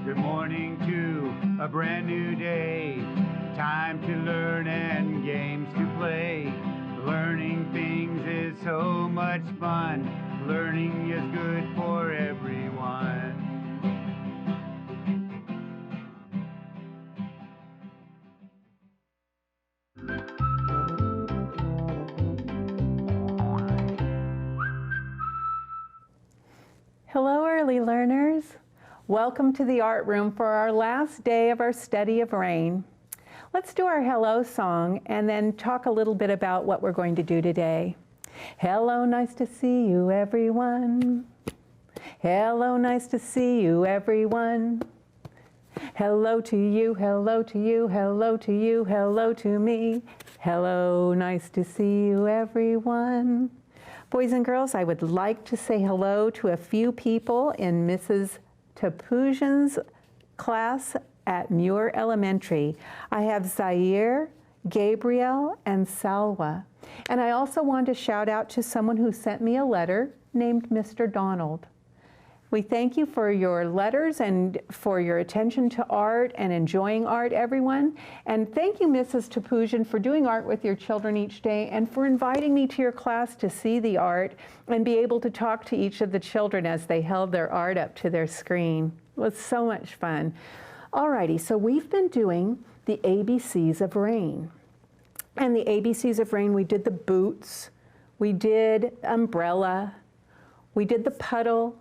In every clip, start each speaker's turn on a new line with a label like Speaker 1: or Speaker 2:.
Speaker 1: Good morning to a brand new day. Time to learn and games to play. Learning things is so much fun. Learning is good for everyone.
Speaker 2: Hello, early learners. Welcome to the art room for our last day of our study of rain. Let's do our hello song and then talk a little bit about what we're going to do today. Hello, nice to see you, everyone. Hello, nice to see you, everyone. Hello to you, hello to you, hello to you, hello to me. Hello, nice to see you, everyone. Boys and girls, I would like to say hello to a few people in Mrs. Topuzhin's class at Muir Elementary. I have Zaire, Gabriel, and Salwa. And I also want to shout out to someone who sent me a letter named Mr. Donald. We thank you for your letters and for your attention to art and enjoying art, everyone. And thank you, Mrs. Topuzhin, for doing art with your children each day and for inviting me to your class to see the art and be able to talk to each of the children as they held their art up to their screen. It was so much fun. Alrighty, so we've been doing the ABCs of rain. And the ABCs of rain, we did the boots, we did umbrella, we did the puddle,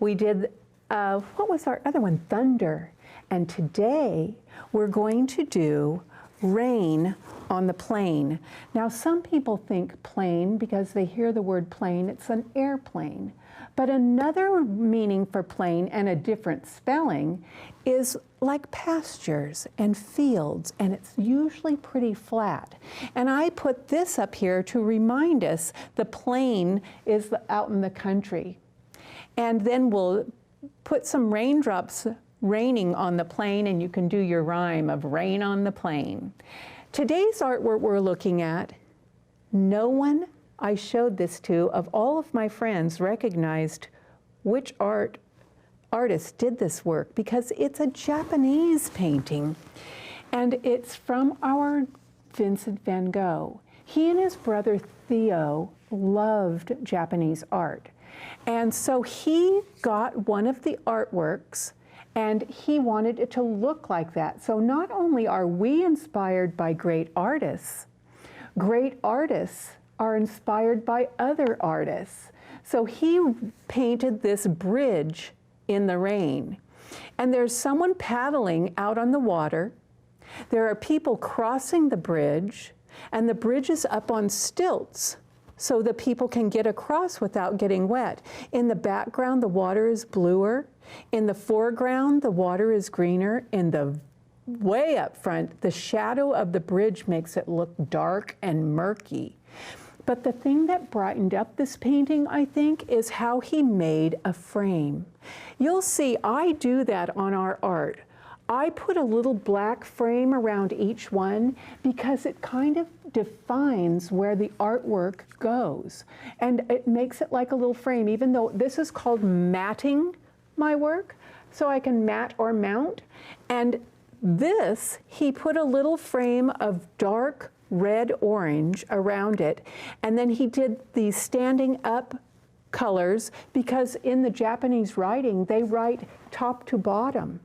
Speaker 2: we did, what was our other one? Thunder. And today we're going to do rain on the plane. Now some people think plane because they hear the word plane, it's an airplane. But another meaning for plane and a different spelling is like pastures and fields, and it's usually pretty flat. And I put this up here to remind us the plane is out in the country. And then we'll put some raindrops raining on the plane, and you can do your rhyme of rain on the plane. Today's artwork we're looking at, no one I showed this to of all of my friends recognized which artist did this work because it's a Japanese painting. And it's from our Vincent van Gogh. He and his brother Theo loved Japanese art. And so he got one of the artworks and he wanted it to look like that. So not only are we inspired by great artists are inspired by other artists. So he painted this bridge in the rain. And there's someone paddling out on the water. There are people crossing the bridge, and the bridge is up on stilts, so the people can get across without getting wet. In the background, the water is bluer. In the foreground, the water is greener. In the way up front, the shadow of the bridge makes it look dark and murky. But the thing that brightened up this painting, I think, is how he made a frame. You'll see I do that on our art. I put a little black frame around each one because it kind of defines where the artwork goes. And it makes it like a little frame, even though this is called matting my work, so I can mat or mount. And this, he put a little frame of dark red-orange around it, and then he did these standing up colors because in the Japanese writing, they write top to bottom.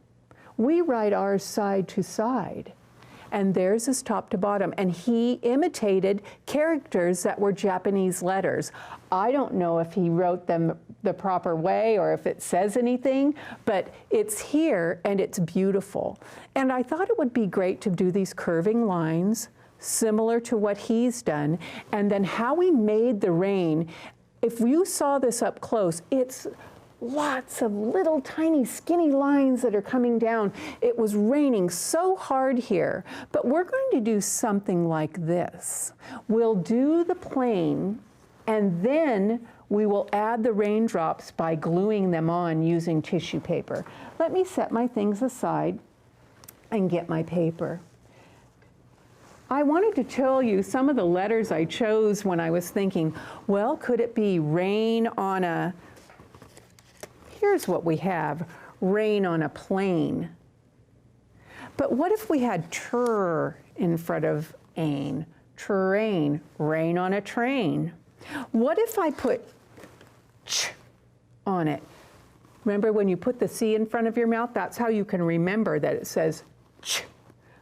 Speaker 2: We write ours side to side, and theirs is top to bottom. And he imitated characters that were Japanese letters. I don't know if he wrote them the proper way or if it says anything, but it's here and it's beautiful. And I thought it would be great to do these curving lines similar to what he's done, and then how we made the rain. If you saw this up close, it's lots of little tiny skinny lines that are coming down. It was raining so hard here, but we're going to do something like this. We'll do the plane, and then we will add the raindrops by gluing them on using tissue paper. Let me set my things aside and get my paper. I wanted to tell you some of the letters I chose when I was thinking, well, could it be rain on a, here's what we have, rain on a plane. But what if we had ter in front of ain? Terrain, rain on a train. What if I put ch on it? Remember when you put the C in front of your mouth? That's how you can remember that it says ch,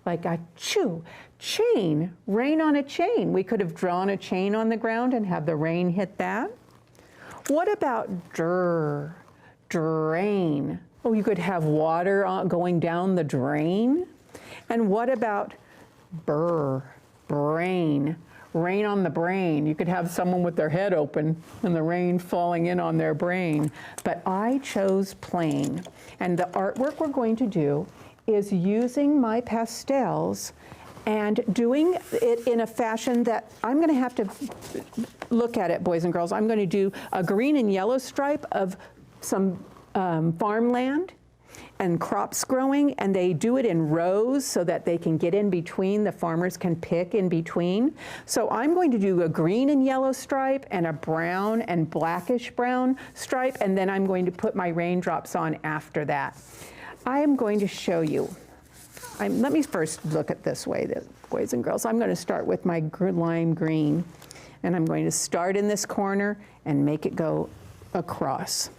Speaker 2: like a chew. Chain, rain on a chain. We could have drawn a chain on the ground and have the rain hit that. What about drain? Oh, you could have water going down the drain. And what about brain? Rain on the brain. You could have someone with their head open and the rain falling in on their brain. But I chose plain. And the artwork we're going to do is using my pastels and doing it in a fashion that I'm going to have to look at it, boys and girls. I'm going to do a green and yellow stripe of some farmland and crops growing, and they do it in rows so that they can get in between, the farmers can pick in between. So I'm going to do a green and yellow stripe and a brown and blackish brown stripe, and then I'm going to put my raindrops on after that. I am going to show you. Let me first look at this way, boys and girls. I'm going to start with my lime green, and I'm going to start in this corner and make it go across.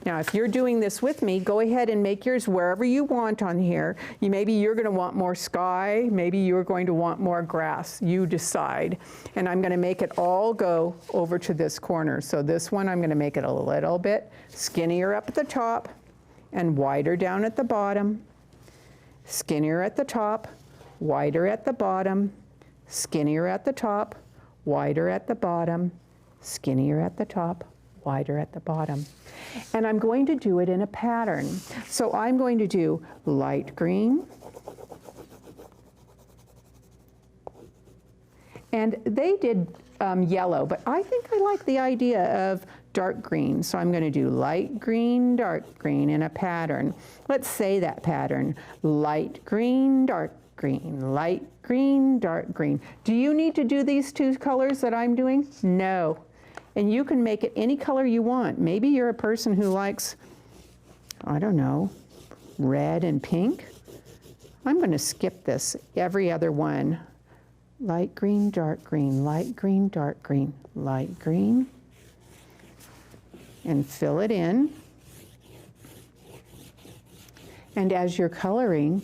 Speaker 2: Now, if you're doing this with me, go ahead and make yours wherever you want on here. Maybe you're going to want more sky. Maybe you're going to want more grass. You decide. And I'm going to make it all go over to this corner. So this one, I'm going to make it a little bit skinnier up at the top and wider down at the bottom. Skinnier at the top, wider at the bottom, skinnier at the top, wider at the bottom, skinnier at the top, wider at the bottom. And I'm going to do it in a pattern. So I'm going to do light green. And they did yellow, but I think I like the idea of dark green. So I'm going to do light green, dark green in a pattern. Let's say that pattern. Light green, dark green, light green, dark green. Do you need to do these two colors that I'm doing? No. And you can make it any color you want. Maybe you're a person who likes, I don't know, red and pink. I'm going to skip this, every other one. Light green, dark green, light green, dark green, light green. And fill it in. And as you're coloring,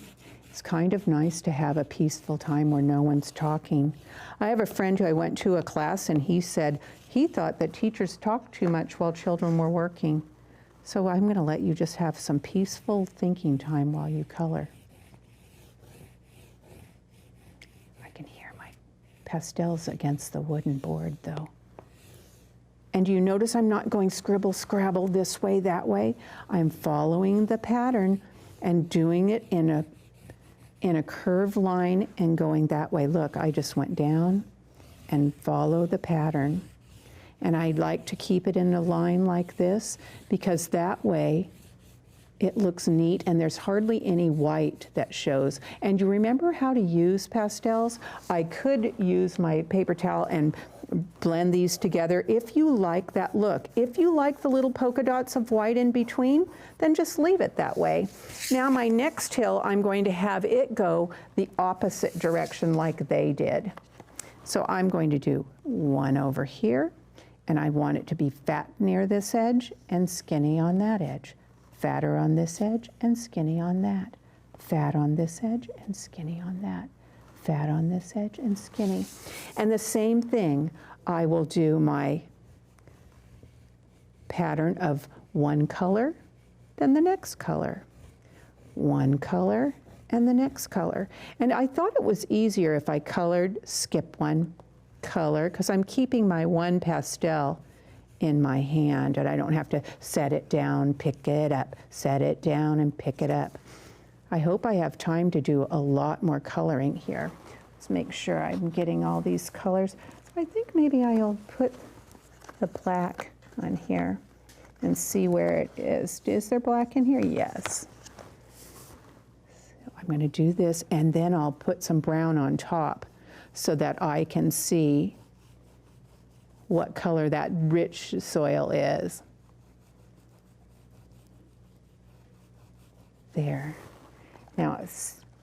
Speaker 2: it's kind of nice to have a peaceful time where no one's talking. I have a friend who I went to a class, and he said he thought that teachers talked too much while children were working. So I'm going to let you just have some peaceful thinking time while you color. I can hear my pastels against the wooden board, though. And you notice I'm not going scribble, scrabble this way, that way. I'm following the pattern and doing it in a curved line and going that way. Look, I just went down and follow the pattern. And I like to keep it in a line like this because that way it looks neat and there's hardly any white that shows. And you remember how to use pastels? I could use my paper towel and blend these together if you like that look. If you like the little polka dots of white in between, then just leave it that way. Now my next hill, I'm going to have it go the opposite direction like they did. So I'm going to do one over here, and I want it to be fat near this edge and skinny on that edge. Fatter on this edge and skinny on that. Fat on this edge and skinny on that. Fat on this edge and skinny. And the same thing, I will do my pattern of one color, then the next color. One color and the next color. And I thought it was easier if I colored, skip one color, because I'm keeping my one pastel in my hand and I don't have to set it down, pick it up, set it down and pick it up. I hope I have time to do a lot more coloring here. Let's make sure I'm getting all these colors. So I think maybe I'll put the black on here and see where it is. Is there black in here? Yes. So I'm going to do this and then I'll put some brown on top so that I can see what color that rich soil is. There. Now,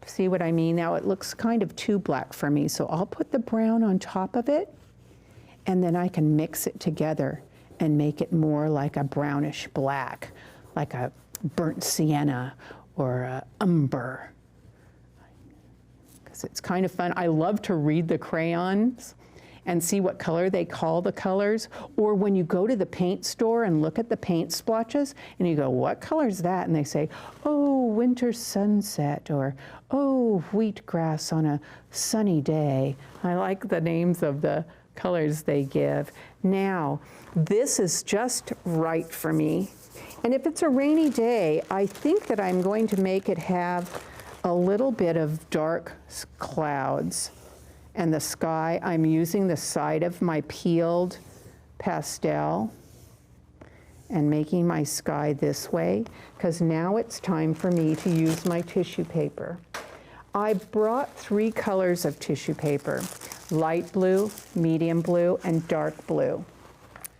Speaker 2: see what I mean? Now it looks kind of too black for me, so I'll put the brown on top of it, and then I can mix it together and make it more like a brownish black, like a burnt sienna or a umber. Because it's kind of fun. I love to read the crayons and see what color they call the colors. Or when you go to the paint store and look at the paint splotches and you go, what color is that? And they say, oh, winter sunset, or oh, wheatgrass on a sunny day. I like the names of the colors they give. Now, this is just right for me. And if it's a rainy day, I think that I'm going to make it have a little bit of dark clouds. And the sky, I'm using the side of my peeled pastel and making my sky this way, because now it's time for me to use my tissue paper. I brought 3 colors of tissue paper: light blue, medium blue, and dark blue.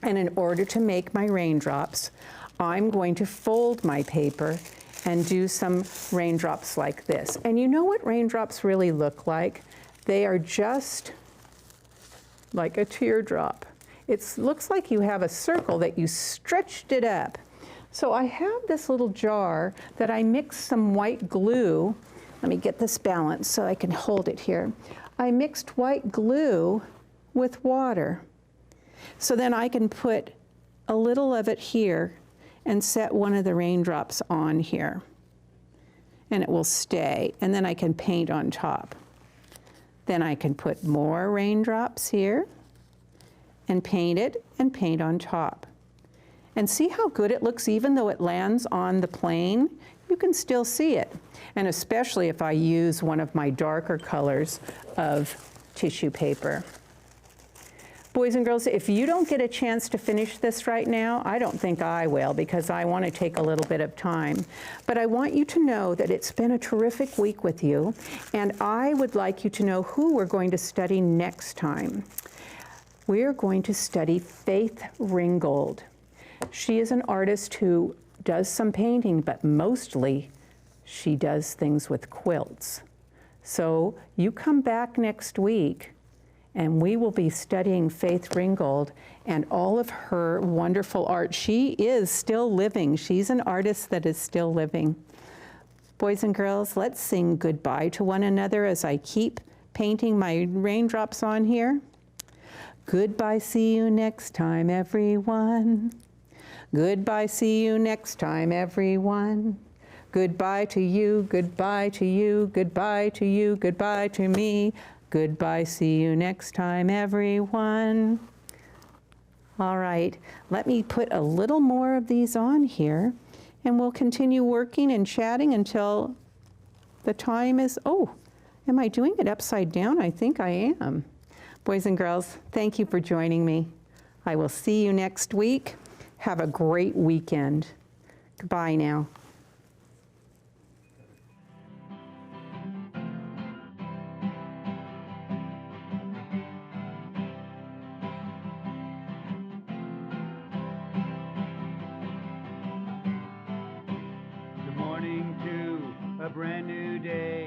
Speaker 2: And in order to make my raindrops, I'm going to fold my paper and do some raindrops like this. And you know what raindrops really look like? They are just like a teardrop. It looks like you have a circle that you stretched it up. So I have this little jar that I mixed some white glue. Let me get this balanced so I can hold it here. I mixed white glue with water. So then I can put a little of it here and set one of the raindrops on here. And it will stay. And then I can paint on top. Then I can put more raindrops here and paint it and paint on top. And see how good it looks even though it lands on the plane? You can still see it. And especially if I use one of my darker colors of tissue paper. Boys and girls, if you don't get a chance to finish this right now, I don't think I will, because I want to take a little bit of time. But I want you to know that it's been a terrific week with you, and I would like you to know who we're going to study next time. We're going to study Faith Ringgold. She is an artist who does some painting, but mostly she does things with quilts. So you come back next week, and we will be studying Faith Ringgold and all of her wonderful art. She is still living. She's an artist that is still living. Boys and girls, let's sing goodbye to one another as I keep painting my raindrops on here. Goodbye, see you next time, everyone. Goodbye, see you next time, everyone. Goodbye to you, goodbye to you, goodbye to you, goodbye to me. Goodbye, see you next time, everyone. All right, let me put a little more of these on here, and we'll continue working and chatting until the time is, oh, am I doing it upside down? I think I am. Boys and girls, thank you for joining me. I will see you next week. Have a great weekend. Goodbye now.
Speaker 1: A brand new day.